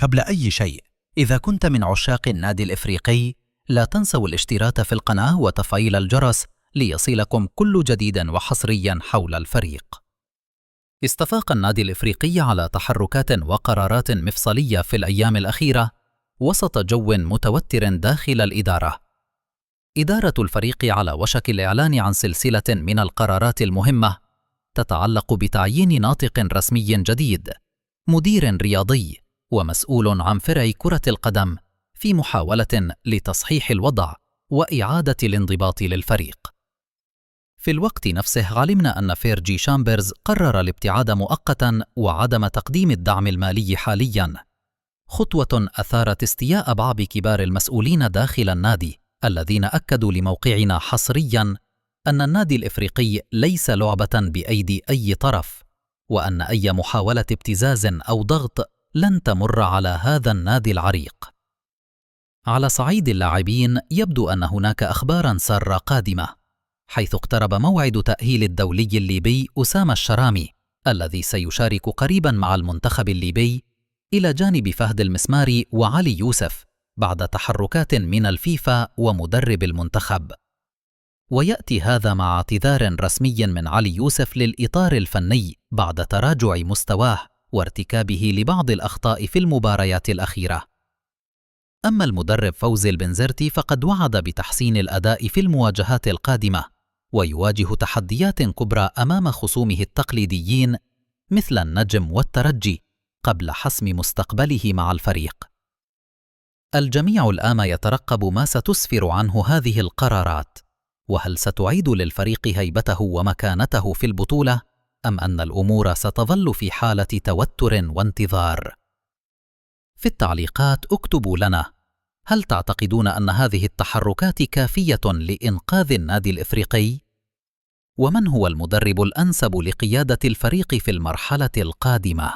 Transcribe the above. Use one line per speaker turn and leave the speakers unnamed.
قبل أي شيء، إذا كنت من عشاق النادي الإفريقي، لا تنسوا الاشتراك في القناة وتفعيل الجرس ليصلكم كل جديد وحصري حول الفريق. استفاق النادي الإفريقي على تحركات وقرارات مفصلية في الأيام الأخيرة وسط جو متوتر داخل الإدارة. إدارة الفريق على وشك الإعلان عن سلسلة من القرارات المهمة تتعلق بتعيين ناطق رسمي جديد، مدير رياضي ومسؤول عن فرع كرة القدم، في محاولة لتصحيح الوضع وإعادة الانضباط للفريق. في الوقت نفسه علمنا أن فيرجي شامبرز قرر الابتعاد مؤقتاً وعدم تقديم الدعم المالي حالياً، خطوة أثارت استياء بعض كبار المسؤولين داخل النادي الذين أكدوا لموقعنا حصرياً أن النادي الإفريقي ليس لعبة بأيدي أي طرف، وأن أي محاولة ابتزاز أو ضغط لن تمر على هذا النادي العريق. على صعيد اللاعبين، يبدو أن هناك أخباراً سارة قادمة، حيث اقترب موعد تأهيل الدولي الليبي أسامة الشرامي الذي سيشارك قريباً مع المنتخب الليبي إلى جانب فهد المسماري وعلي يوسف بعد تحركات من الفيفا ومدرب المنتخب. ويأتي هذا مع اعتذار رسمي من علي يوسف للإطار الفني بعد تراجع مستواه وارتكابه لبعض الأخطاء في المباريات الأخيرة. أما المدرب فوزي البنزرتي فقد وعد بتحسين الأداء في المواجهات القادمة، ويواجه تحديات كبرى أمام خصومه التقليديين مثل النجم والترجي قبل حسم مستقبله مع الفريق. الجميع الآن يترقب ما ستسفر عنه هذه القرارات، وهل ستعيد للفريق هيبته ومكانته في البطولة، أم أن الأمور ستظل في حالة توتر وانتظار؟ في التعليقات اكتبوا لنا، هل تعتقدون أن هذه التحركات كافية لإنقاذ النادي الإفريقي؟ ومن هو المدرب الأنسب لقيادة الفريق في المرحلة القادمة؟